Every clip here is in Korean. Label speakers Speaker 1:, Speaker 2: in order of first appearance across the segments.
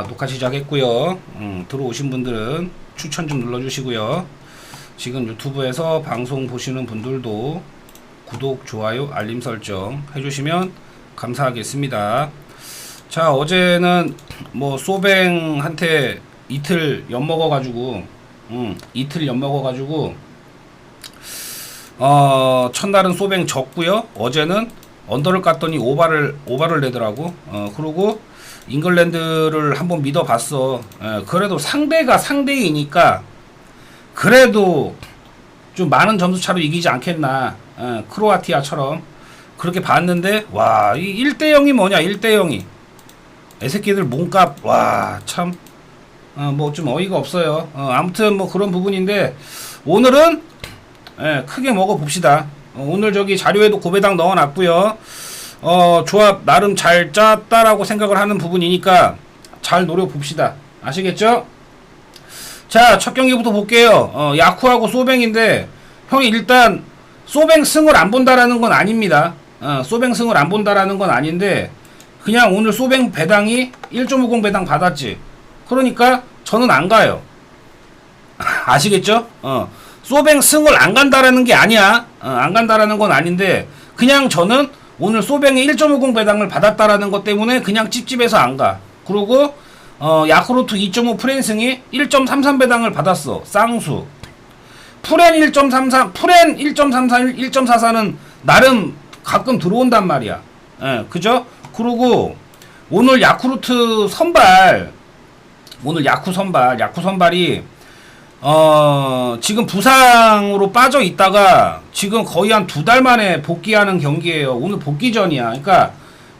Speaker 1: 녹화 시작했고요. 들어오신 분들은 추천 좀 눌러주시고요. 지금 유튜브에서 방송 보시는 분들도 구독, 좋아요, 알림 설정 해주시면 감사하겠습니다. 자, 어제는 뭐 소뱅한테 이틀 엿먹어가지고 첫날은 소뱅 졌고요. 어제는 언더를 깠더니 오바를 내더라고. 그리고 잉글랜드를 한번 믿어봤어. 그래도 상대가 상대이니까 그래도 좀 많은 점수 차로 이기지 않겠나. 크로아티아처럼 그렇게 봤는데 와, 이 1대0이 뭐냐. 1대0이 애새끼들 몸값 와 참 뭐 좀 어이가 없어요. 아무튼 뭐 그런 부분인데 오늘은 크게 먹어봅시다. 오늘 저기 자료에도 고배당 넣어놨고요. 조합 나름 잘 짰다라고 생각을 하는 부분이니까 잘 노려봅시다. 아시겠죠? 자, 첫 경기부터 볼게요. 야쿠하고 소뱅인데 형이 일단 소뱅 승을 안 본다라는 건 아닙니다. 소뱅 승을 안 본다라는 건 아닌데 그냥 오늘 소뱅 배당이 1.50 배당 받았지. 그러니까 저는 안 가요. 아시겠죠? 소뱅 승을 안 간다라는 게 아니야. 안 간다라는 건 아닌데 그냥 저는 오늘 소뱅이 1.50 배당을 받았다라는 것 때문에 그냥 찝찝해서 안 가. 그리고 야쿠르트 2.5 프렌승이 1.33 배당을 받았어. 쌍수. 프렌 1.33, 프렌 1.34, 1.44는 나름 가끔 들어온단 말이야. 그죠? 그리고 오늘 야쿠르트 선발, 오늘 야쿠 선발이 지금 부상으로 빠져 있다가 지금 거의 한 2달 만에 복귀하는 경기예요. 오늘 복귀전이야. 그러니까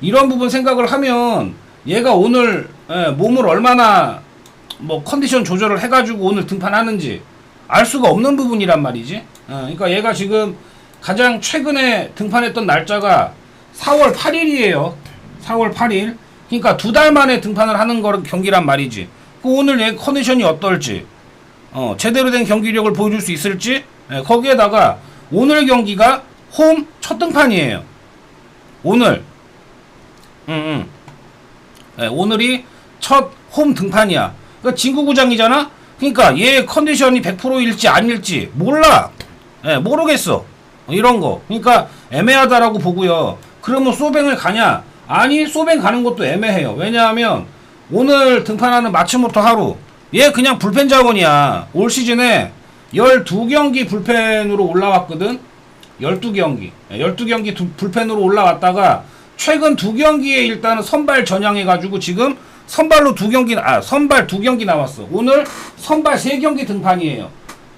Speaker 1: 이런 부분 생각을 하면 얘가 오늘 몸을 얼마나 뭐 컨디션 조절을 해가지고 오늘 등판하는지 알 수가 없는 부분이란 말이지. 그러니까 얘가 지금 가장 최근에 등판했던 날짜가 4월 8일이에요. 4월 8일. 그러니까 2달 만에 등판을 하는 경기란 말이지. 오늘 얘 컨디션이 어떨지, 제대로 된 경기력을 보여줄 수 있을지, 거기에다가 오늘 경기가 홈 첫 등판이에요. 오늘. 오늘이 첫 홈 등판이야. 그러니까 진구구장이잖아? 그러니까 얘 컨디션이 100%일지 아닐지 몰라. 모르겠어. 이런 거. 그러니까 애매하다라고 보고요. 그러면 소뱅을 가냐? 아니, 소뱅 가는 것도 애매해요. 왜냐하면 오늘 등판하는 마츠모토 하루 얘 그냥 불펜 자원이야. 올 시즌에 12경기 불펜으로 올라왔거든. 12경기 12경기 불펜으로 올라왔다가 최근 2경기에 일단은 선발 전향해가지고 지금 선발로 선발 2경기 나왔어. 오늘 선발 3경기 등판이에요.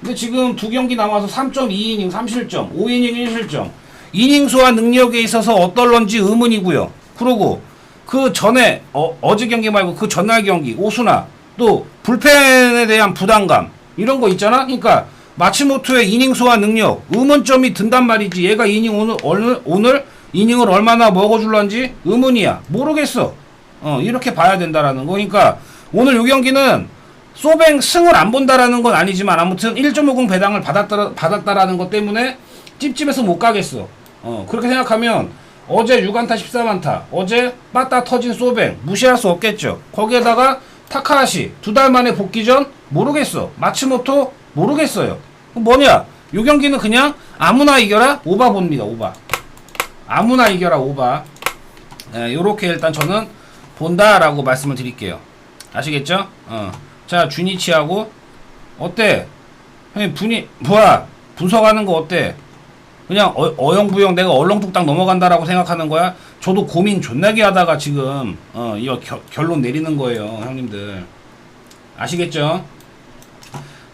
Speaker 1: 근데 지금 2경기 나와서 3.2이닝 3실점 5이닝 1실점 이닝 소화 능력에 있어서 어떨런지 의문이고요. 그리고 그 전에 어제 경기 말고 그 전날 경기 오수나 또 불펜에 대한 부담감 이런 거 있잖아. 그러니까 마츠모토의 이닝 소화 능력 의문점이 든단 말이지. 얘가 이닝 오늘 이닝을 얼마나 먹어줄런지 의문이야. 모르겠어. 이렇게 봐야 된다라는 거. 그러니까 오늘 요 경기는 소뱅 승을 안 본다라는 건 아니지만 아무튼 1.50 배당을 받았다라는 것 때문에 찝찝해서 못 가겠어. 그렇게 생각하면 어제 6안타 14만타 어제 빠따 터진 소뱅 무시할 수 없겠죠. 거기에다가 타카하시 2달 만에 복귀전 모르겠어. 마츠모토 모르겠어요. 뭐냐, 요 경기는 그냥 아무나 이겨라 오바 봅니다. 오바 아무나 이겨라 오바. 요렇게 일단 저는 본다라고 말씀을 드릴게요. 아시겠죠? 자, 주니치하고 어때? 형님 분석하는 거 어때? 그냥 어영부영 내가 얼렁뚱땅 넘어간다라고 생각하는 거야? 저도 고민 존나게 하다가 지금 이거 결론 내리는 거예요, 형님들. 아시겠죠?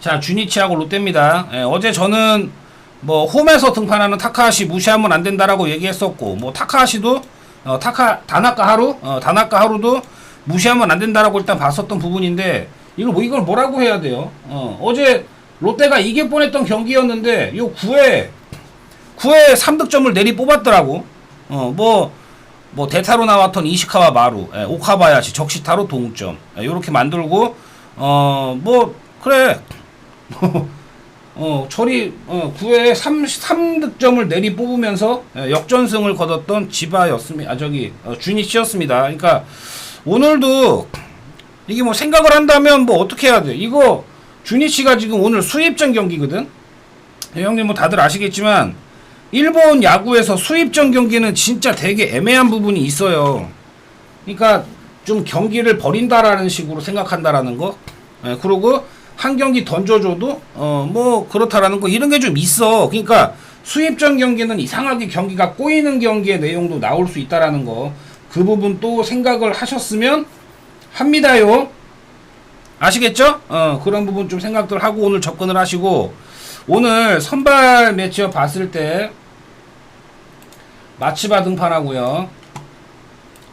Speaker 1: 자, 주니치하고 롯데입니다. 어제 저는 뭐 홈에서 등판하는 타카하시 무시하면 안 된다라고 얘기했었고, 뭐 타카하시도 다나카 하루도 무시하면 안 된다라고 일단 봤었던 부분인데 이걸 뭐라고 해야 돼요? 어제 롯데가 이길 뻔했던 경기였는데 요 9회 3득점을 내리 뽑았더라고. 뭐 대타로 나왔던 이시카와 마루, 오카바야시, 적시타로 동점, 요렇게 만들고 뭐 그래. 저리 9회에 3득점을 내리 뽑으면서 역전승을 거뒀던 지바였습니다. 주니치였습니다. 그러니까 오늘도 이게 뭐 생각을 한다면 뭐 어떻게 해야 돼? 이거 주니치가 지금 오늘 수입전 경기거든. 형님 뭐 다들 아시겠지만 일본 야구에서 수입전 경기는 진짜 되게 애매한 부분이 있어요. 그러니까 좀 경기를 버린다라는 식으로 생각한다라는 거. 예, 그리고 한 경기 던져줘도 뭐 그렇다라는 거 이런 게 좀 있어. 그러니까 수입전 경기는 이상하게 경기가 꼬이는 경기의 내용도 나올 수 있다라는 거. 그 부분 또 생각을 하셨으면 합니다요. 아시겠죠? 그런 부분 좀 생각들 하고 오늘 접근을 하시고 오늘 선발 매치업 봤을 때 마치바 등판하고요.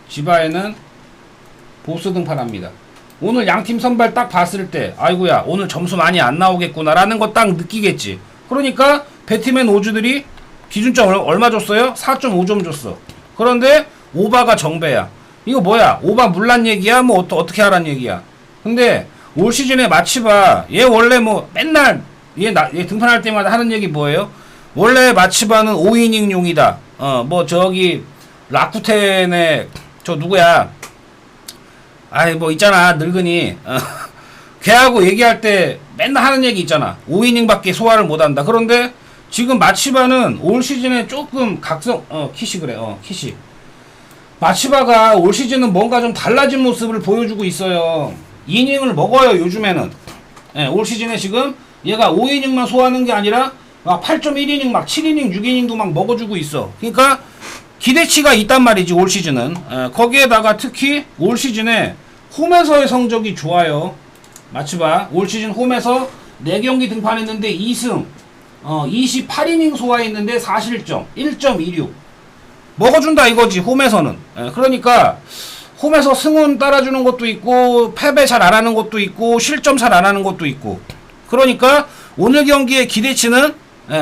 Speaker 1: 지바에는 보스 등판합니다. 오늘 양팀 선발 딱 봤을 때 아이고야 오늘 점수 많이 안 나오겠구나 라는 거 딱 느끼겠지. 그러니까 배트맨 오주들이 기준점 얼마 줬어요? 4.5점 줬어. 그런데 오바가 정배야. 이거 뭐야? 오바 물란 얘기야? 뭐 어떻게 하란 얘기야? 근데 올 시즌에 마치바 얘 원래 뭐 맨날 얘 등판할 때마다 하는 얘기 뭐예요? 원래 마치바는 5이닝 용이다. 뭐 저기 라쿠텐의 저 누구야? 아이 뭐 있잖아 늙은이 걔하고 얘기할 때 맨날 하는 얘기 있잖아. 5이닝밖에 소화를 못한다. 그런데 지금 마치바는 올 시즌에 조금 각성 키시 그래 키시 마치바가 올 시즌은 뭔가 좀 달라진 모습을 보여주고 있어요. 이닝을 먹어요 요즘에는. 예, 올 시즌에 지금 얘가 5이닝만 소화하는 게 아니라 막 8.1이닝 막 7이닝 6이닝도 막 먹어주고 있어. 그러니까 기대치가 있단 말이지 올 시즌은. 거기에다가 특히 올 시즌에 홈에서의 성적이 좋아요. 마치바 올 시즌 홈에서 4경기 등판했는데 2승 28이닝 소화했는데 4실점 1.26 먹어준다 이거지 홈에서는. 그러니까 홈에서 승운 따라주는 것도 있고 패배 잘 안 하는 것도 있고 실점 잘 안 하는 것도 있고. 그러니까 오늘 경기의 기대치는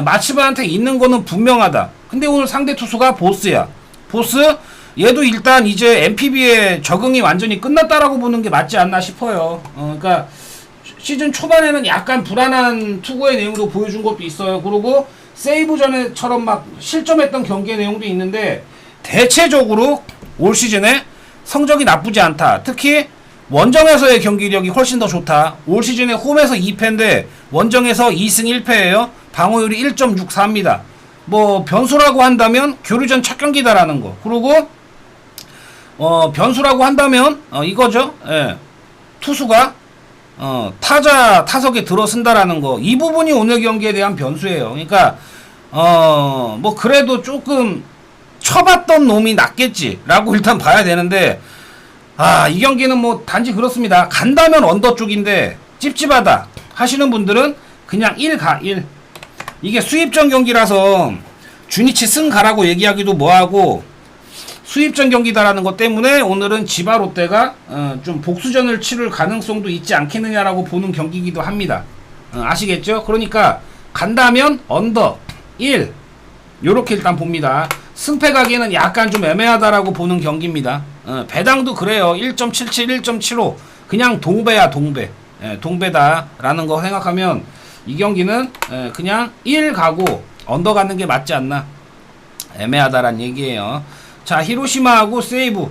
Speaker 1: 마치바한테 있는 거는 분명하다. 근데 오늘 상대 투수가 보스야. 보스 얘도 일단 이제 NPB에 적응이 완전히 끝났다라고 보는 게 맞지 않나 싶어요. 그러니까 시즌 초반에는 약간 불안한 투구의 내용도 보여준 것도 있어요. 그리고 세이브 전에처럼 막 실점했던 경기의 내용도 있는데 대체적으로 올 시즌에 성적이 나쁘지 않다. 특히 원정에서의 경기력이 훨씬 더 좋다. 올 시즌에 홈에서 2패인데 원정에서 2승 1패예요. 방어율이 1.64입니다. 뭐 변수라고 한다면 교류전 첫 경기다라는 거. 그리고 변수라고 한다면 이거죠. 예. 투수가 타석에 들어선다라는 거. 이 부분이 오늘 경기에 대한 변수예요. 그러니까 뭐 그래도 조금 쳐봤던 놈이 낫겠지라고 일단 봐야 되는데 이 경기는 뭐 단지 그렇습니다. 간다면 언더 쪽인데 찝찝하다 하시는 분들은 그냥 1 이게 수입전 경기라서 주니치 승 가라고 얘기하기도 뭐하고 수입전 경기다라는 것 때문에 오늘은 지바 롯데가 좀 복수전을 치를 가능성도 있지 않겠느냐라고 보는 경기이기도 합니다. 아시겠죠? 그러니까 간다면 언더 1 요렇게 일단 봅니다. 승패 가기에는 약간 좀 애매하다라고 보는 경기입니다. 배당도 그래요. 1.77, 1.75 그냥 동배야 동배. 동배다라는 거 생각하면 이 경기는 그냥 1 가고 언더 가는 게 맞지 않나. 애매하다란 얘기예요. 자 히로시마하고 세이브.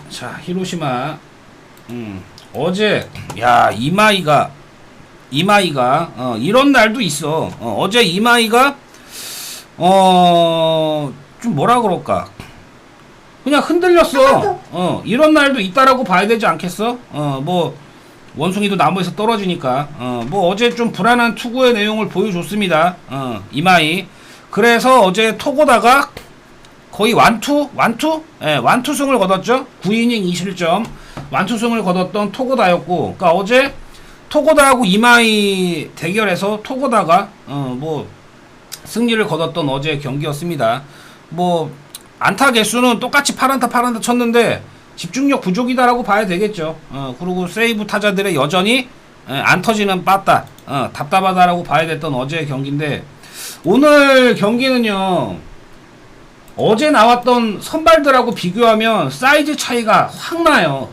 Speaker 1: 자 히로시마 어제 야 이마이가 이런 날도 있어. 어제 이마이가 좀 뭐라 그럴까 그냥 흔들렸어. 이런 날도 있다라고 봐야 되지 않겠어? 뭐 원숭이도 나무에서 떨어지니까. 뭐 어제 좀 불안한 투구의 내용을 보여줬습니다. 이마이. 그래서 어제 토고다가 거의 완투승을 거뒀죠. 9이닝 2실점 완투승을 거뒀던 토고다였고, 그러니까 어제 토고다하고 이마이 대결에서 토고다가 뭐 승리를 거뒀던 어제 경기였습니다. 뭐 안타 개수는 똑같이 8안타 쳤는데 집중력 부족이다라고 봐야 되겠죠. 그리고 세이브 타자들의 여전히 안 터지는 빠따 답답하다라고 봐야 됐던 어제의 경기인데, 오늘 경기는요 어제 나왔던 선발들하고 비교하면 사이즈 차이가 확 나요.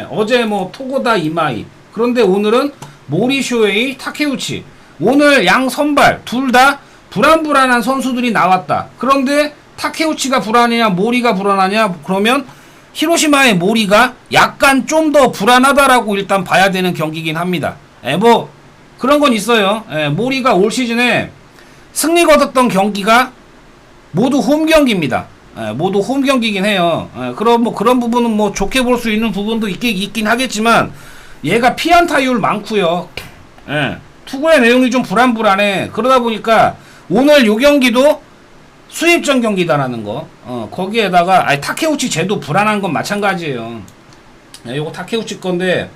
Speaker 1: 어제 뭐 토고다 이마이, 그런데 오늘은 모리쇼에이 타케우치. 오늘 양 선발 둘 다 불안불안한 선수들이 나왔다. 그런데 타케우치가 불안하냐 모리가 불안하냐, 그러면 히로시마의 모리가 약간 좀 더 불안하다라고 일단 봐야 되는 경기긴 합니다. 뭐 그런 건 있어요. 모리가 올 시즌에 승리 거뒀던 경기가 모두 홈 경기입니다. 모두 홈 경기긴 해요. 그럼 뭐 그런 부분은 뭐 좋게 볼 수 있는 부분도 있긴 하겠지만 얘가 피안타율 많고요. 투구의 내용이 좀 불안불안해. 그러다 보니까 오늘 요 경기도 수입전 경기다라는 거. 거기에다가 타케우치 쟤도 불안한 건 마찬가지예요. 요거 타케우치 건데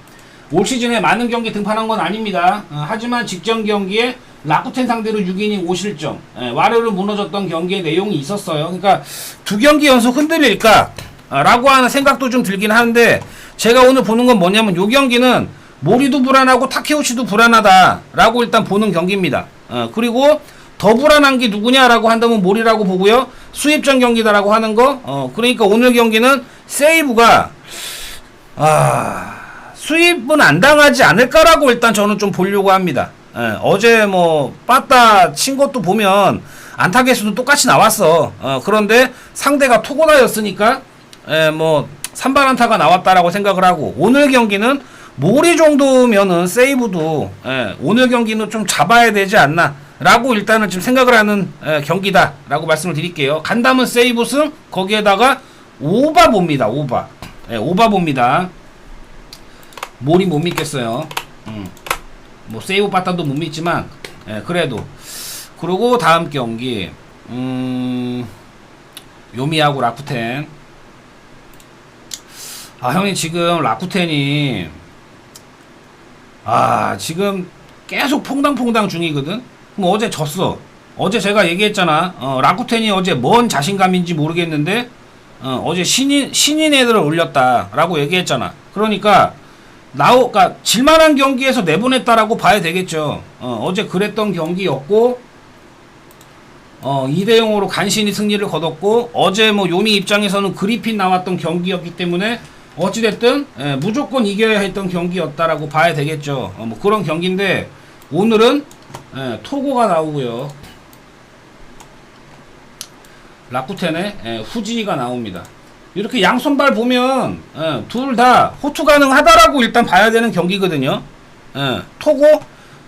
Speaker 1: 올 시즌에 많은 경기 등판한 건 아닙니다. 하지만 직전 경기에 라쿠텐 상대로 6이닝 5실점, 와르르 무너졌던 경기의 내용이 있었어요. 그러니까 두 경기 연속 흔들릴까? 라고 하는 생각도 좀 들긴 하는데 제가 오늘 보는 건 뭐냐면 요 경기는 모리도 불안하고 타케우치도 불안하다 라고 일단 보는 경기입니다. 그리고 더 불안한 게 누구냐라고 한다면 모리라고 보고요. 수입전 경기다라고 하는 거. 그러니까 오늘 경기는 세이브가 수입은 안 당하지 않을까라고 일단 저는 좀 보려고 합니다. 어제 뭐 빠따 친 것도 보면 안타 개수도 똑같이 나왔어. 그런데 상대가 토고나였으니까 뭐 산발 안타가 나왔다라고 생각을 하고 오늘 경기는 모리 정도면은 세이브도 오늘 경기는 좀 잡아야 되지 않나 라고 일단은 지금 생각을 하는 경기다 라고 말씀을 드릴게요. 간다면 세이브 승 거기에다가 오바 봅니다. 오바 봅니다. 모리 못 믿겠어요. 뭐 세이브 빠따도 못 믿지만 그래도. 그리고 다음 경기 요미하고 라쿠텐. 형님 지금 라쿠텐이 지금 계속 퐁당퐁당 중이거든. 그럼 어제 졌어. 어제 제가 얘기했잖아. 라쿠텐이 어제 뭔 자신감인지 모르겠는데 어제 신인 애들을 올렸다라고 얘기했잖아. 그러니까 질만한 경기에서 내보냈다라고 봐야 되겠죠. 어제 그랬던 경기였고 2대 0으로 간신히 승리를 거뒀고 어제 뭐 요미 입장에서는 그리핀 나왔던 경기였기 때문에 어찌됐든 무조건 이겨야 했던 경기였다라고 봐야 되겠죠. 뭐 그런 경기인데 오늘은 토고가 나오고요. 라쿠텐에 후지가 나옵니다. 이렇게 양손발 보면 둘 다 호투 가능하다라고 일단 봐야 되는 경기거든요. 토고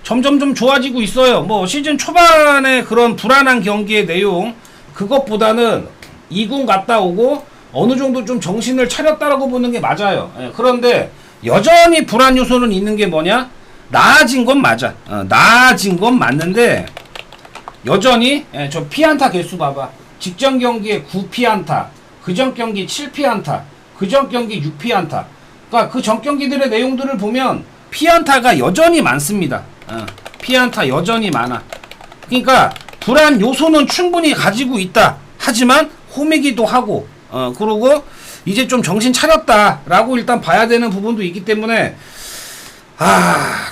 Speaker 1: 점점 좀 좋아지고 있어요. 뭐 시즌 초반에 그런 불안한 경기의 내용 그것보다는 2군 갔다 오고 어느 정도 좀 정신을 차렸다라고 보는 게 맞아요. 그런데 여전히 불안 요소는 있는 게 뭐냐? 나아진 건 맞아. 나아진 건 맞는데 여전히 저 피안타 개수 봐봐. 직전 경기에 9피안타, 그전 경기 7피안타, 그전 경기 6피안타. 그러니까 그 전 경기들의 내용들을 보면 피안타가 여전히 많습니다. 피안타 여전히 많아. 그러니까 불안 요소는 충분히 가지고 있다. 하지만 홈이기도 하고 그러고 이제 좀 정신 차렸다라고 일단 봐야 되는 부분도 있기 때문에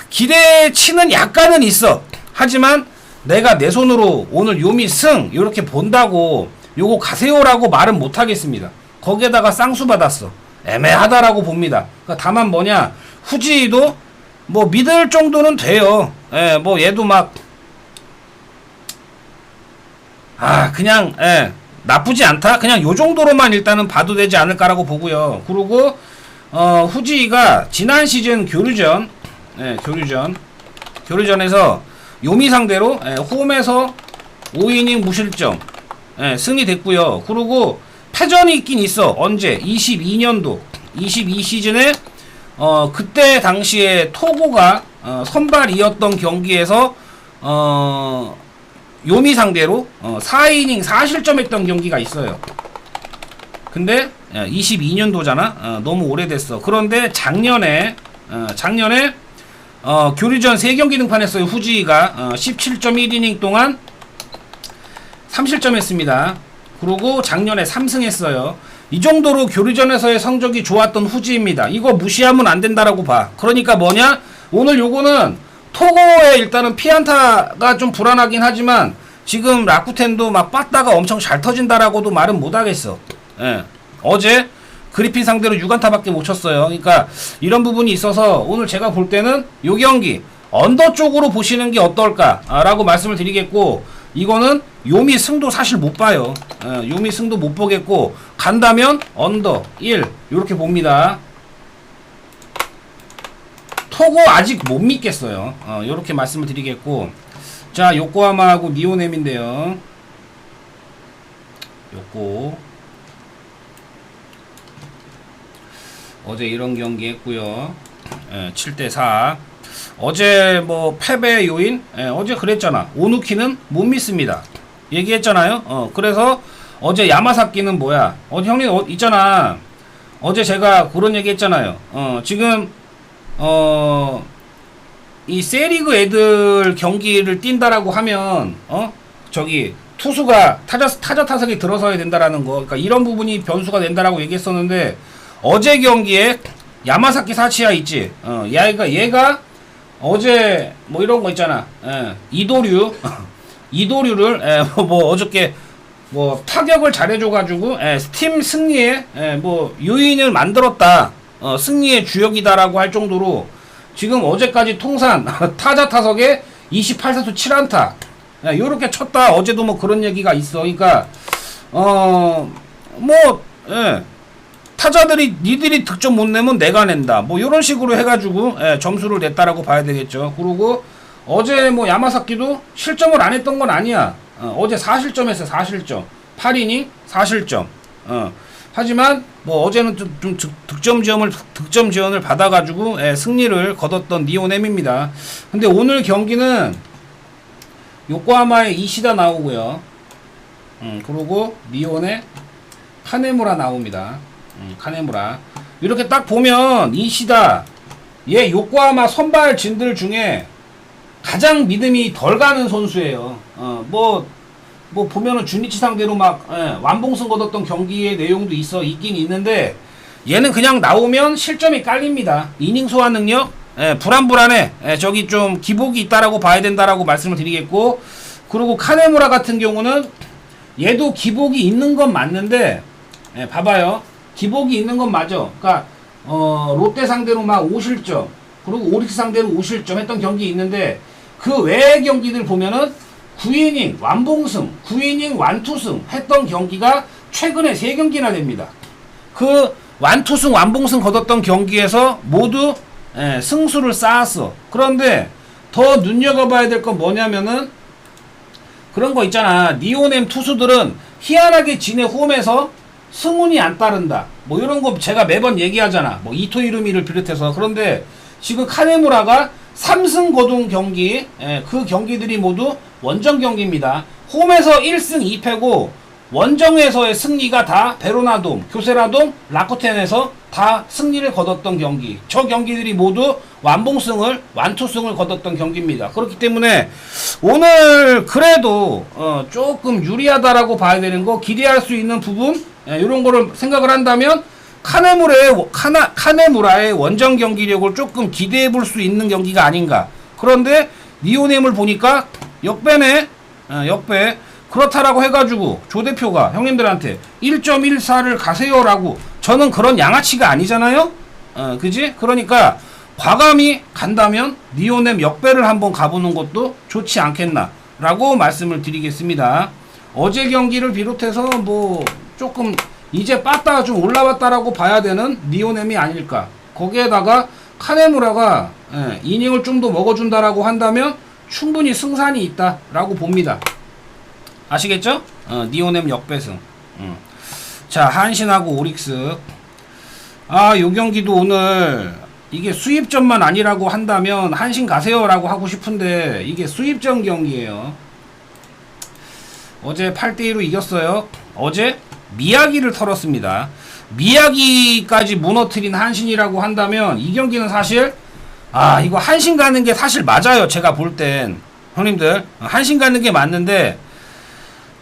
Speaker 1: 기대치는 약간은 있어. 하지만 내가 내 손으로 오늘 요미 승 이렇게 본다고 요거 가세요라고 말은 못하겠습니다. 거기에다가 쌍수 받았어. 애매하다라고 봅니다. 그러니까 다만 뭐냐, 후지도 뭐 믿을 정도는 돼요. 뭐 얘도 막 그냥 나쁘지 않다. 그냥 요 정도로만 일단은 봐도 되지 않을까라고 보고요. 그리고 후지가 지난 시즌 교류전에서 요미 상대로 홈에서 5이닝 무실점 승리됐고요. 그리고 패전이 있긴 있어. 언제? 22년도 22시즌에 그때 당시에 토고가 선발이었던 경기에서 요미 상대로 4이닝 4실점 했던 경기가 있어요. 근데 22년도잖아. 너무 오래됐어. 그런데 작년에 교류전 3경기 등판했어요. 후지가 17.1이닝 동안 3실점 했습니다. 그리고 작년에 3승 했어요. 이 정도로 교류전에서의 성적이 좋았던 후지입니다. 이거 무시하면 안 된다라고 봐. 그러니까 뭐냐? 오늘 요거는 토고에 일단은 피안타가 좀 불안하긴 하지만 지금 라쿠텐도 막 빠따가 엄청 잘 터진다라고도 말은 못하겠어. 어제 그리핀 상대로 6안타밖에 못 쳤어요. 그러니까 이런 부분이 있어서 오늘 제가 볼 때는 요 경기 언더 쪽으로 보시는 게 어떨까라고 말씀을 드리겠고, 이거는 요미 승도 사실 못 봐요. 요미 승도 못 보겠고, 간다면 언더 1 요렇게 봅니다. 토고 아직 못 믿겠어요. 요렇게 말씀을 드리겠고, 자, 요코하마하고 니오넴인데요. 요코 어제 이런 경기 했고요. 7대4. 어제 뭐 패배 요인, 어제 그랬잖아. 오누키는 못 믿습니다. 얘기했잖아요. 그래서 어제 야마사키는 뭐야? 어제 형님 있잖아. 어제 제가 그런 얘기 했잖아요. 지금 이 세리그 애들 경기를 뛴다라고 하면 저기 투수가 타자 타석에 들어서야 된다라는 거. 그러니까 이런 부분이 변수가 된다라고 얘기했었는데, 어제 경기에 야마사키 사치야 있지. 얘가 어제 뭐 이런 거 있잖아. 이도류를 뭐 어저께 뭐 타격을 잘해줘가지고 팀 승리에 뭐 요인을 만들었다. 승리의 주역이다라고 할 정도로 지금 어제까지 통산 타자 타석에 28사수 7안타 요렇게 쳤다. 어제도 뭐 그런 얘기가 있어. 그러니까 타자들이 니들이 득점 못 내면 내가 낸다. 뭐 요런 식으로 해가지고 점수를 냈다라고 봐야 되겠죠. 그리고 어제 뭐 야마사키도 실점을 안 했던 건 아니야. 어제 4실점 했어. 4실점 8이닝 4실점. 하지만 뭐 어제는 좀 득점 지원을 받아가지고 승리를 거뒀던 니오넴입니다. 근데 오늘 경기는 요코하마의 이시다 나오고요. 그리고 니온의 카네무라 나옵니다. 카네무라. 이렇게 딱 보면 이시다 얘 요코하마 선발진들 중에 가장 믿음이 덜 가는 선수예요. 뭐 보면은 주니치 상대로 막 완봉승 거뒀던 경기의 내용도 있긴 있는데, 얘는 그냥 나오면 실점이 깔립니다. 이닝 소화 능력 불안해. 저기 좀 기복이 있다라고 봐야 된다라고 말씀을 드리겠고, 그리고 카네무라 같은 경우는 얘도 기복이 있는 건 맞는데, 봐봐요. 기복이 있는 건 맞아. 그러니까 롯데 상대로 막 5실점, 그리고 오릭스 상대로 5실점 했던 경기 있는데, 그 외의 경기들 보면은 9이닝 완봉승, 9이닝 완투승 했던 경기가 최근에 3경기나 됩니다. 그 완투승 완봉승 거뒀던 경기에서 모두 승수를 쌓았어. 그런데 더 눈여겨봐야 될 건 뭐냐면은 그런 거 있잖아. 니오넴 투수들은 희한하게 지네 홈에서 승운이 안 따른다. 뭐 이런 거 제가 매번 얘기하잖아. 뭐 이토 이루미를 비롯해서. 그런데 지금 카네무라가 3승 거둔 경기, 그 경기들이 모두 원정 경기입니다. 홈에서 1승 2패고 원정에서의 승리가 다 베로나돔, 교세라돔, 라쿠텐에서 다 승리를 거뒀던 경기. 저 경기들이 모두 완투승을 거뒀던 경기입니다. 그렇기 때문에 오늘 그래도 조금 유리하다라고 봐야 되는 거, 기대할 수 있는 부분, 이런 거를 생각을 한다면 카네무라의 원정 경기력을 조금 기대해 볼 수 있는 경기가 아닌가. 그런데 니오넴을 보니까 역배네. 역배. 그렇다라고 해가지고 조 대표가 형님들한테 1.14를 가세요라고, 저는 그런 양아치가 아니잖아요. 그지? 그러니까 과감히 간다면 니오넴 역배를 한번 가보는 것도 좋지 않겠나라고 말씀을 드리겠습니다. 어제 경기를 비롯해서 뭐 조금 이제 빠따 좀 올라왔다라고 봐야 되는 니오넴이 아닐까. 거기에다가 카네무라가 이닝을 좀 더 먹어준다라고 한다면 충분히 승산이 있다라고 봅니다. 아시겠죠? 니오넴 역배승. 자, 한신하고 오릭스. 요 경기도 오늘 이게 수입전만 아니라고 한다면 한신 가세요라고 하고 싶은데 이게 수입전 경기예요. 어제 8대2로 이겼어요. 어제 미야기를 털었습니다. 미야기까지 무너뜨린 한신이라고 한다면 이 경기는 사실 이거 한신 가는 게 사실 맞아요. 제가 볼 땐 형님들 한신 가는 게 맞는데,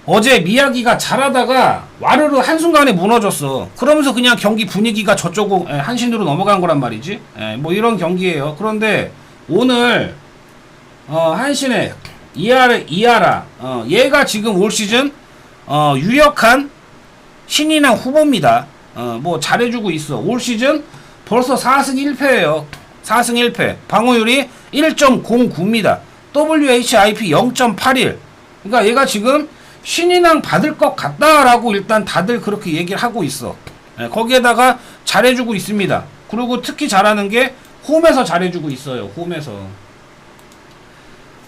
Speaker 1: 어제 미야기가 잘하다가 와르르 한순간에 무너졌어. 그러면서 그냥 경기 분위기가 저쪽 한신으로 넘어간 거란 말이지. 뭐 이런 경기예요. 그런데 오늘 한신의 이하라 얘가 지금 올 시즌 유력한 신인왕 후보입니다. 뭐 잘해주고 있어. 올 시즌 벌써 4승 1패예요. 4승 1패. 방어율이 1.09입니다. WHIP 0.81. 그러니까 얘가 지금 신인왕 받을 것 같다라고 일단 다들 그렇게 얘기를 하고 있어. 거기에다가 잘해주고 있습니다. 그리고 특히 잘하는 게 홈에서 잘해주고 있어요. 홈에서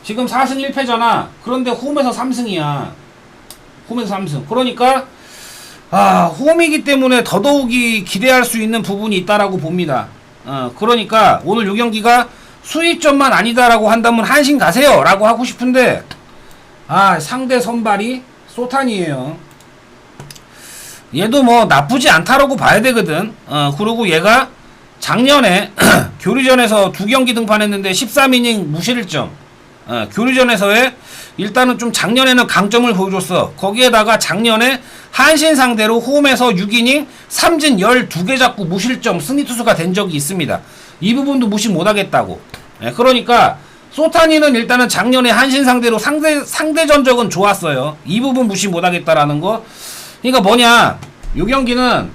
Speaker 1: 지금 4승 1패잖아. 그런데 홈에서 3승이야. 홈에서 3승. 그러니까 홈이기 때문에 더더욱이 기대할 수 있는 부분이 있다라고 봅니다. 그러니까 오늘 요 경기가 수입점만 아니다라고 한다면 한신 가세요 라고 하고 싶은데 상대 선발이 소탄이에요. 얘도 뭐 나쁘지 않다라고 봐야 되거든. 그리고 얘가 작년에 교류전에서 2경기 등판했는데 13이닝 무실점. 교류전에서의 일단은 좀 작년에는 강점을 보여줬어. 거기에다가 작년에 한신 상대로 홈에서 6이닝 3진 12개 잡고 무실점 승리투수가 된 적이 있습니다. 이 부분도 무시 못하겠다고. 그러니까 소타니는 일단은 작년에 한신 상대로 상대 전적은 좋았어요. 이 부분 무시 못하겠다라는 거. 그러니까 뭐냐, 요 경기는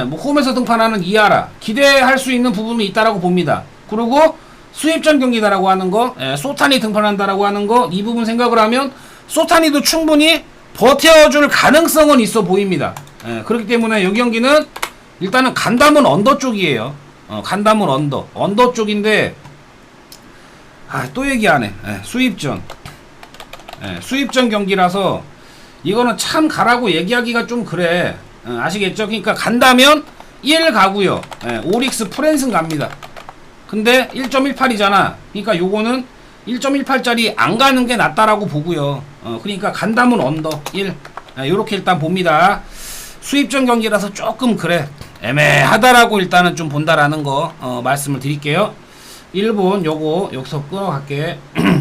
Speaker 1: 뭐 홈에서 등판하는 이하라 기대할 수 있는 부분이 있다라고 봅니다. 그리고 수입전 경기다라고 하는 거, 소타니 등판한다라고 하는 거, 이 부분 생각을 하면 소타니도 충분히 버텨줄 가능성은 있어 보입니다. 그렇기 때문에 이 경기는 일단은 간담은 언더 쪽이에요. 간담은 언더 쪽인데 또 얘기하네. 수입전 수입전 경기라서 이거는 참 가라고 얘기하기가 좀 그래. 아시겠죠? 그러니까 간다면 1 가고요. 오릭스 프랜슨 갑니다. 근데 1.18이잖아. 그러니까 요거는 1.18짜리 안 가는 게 낫다라고 보고요. 그러니까 간다면 언더 1. 요렇게 일단 봅니다. 수입전 경기라서 조금 그래. 애매하다라고 일단은 좀 본다라는 거 말씀을 드릴게요. 1분 요거 여기서 끊어갈게.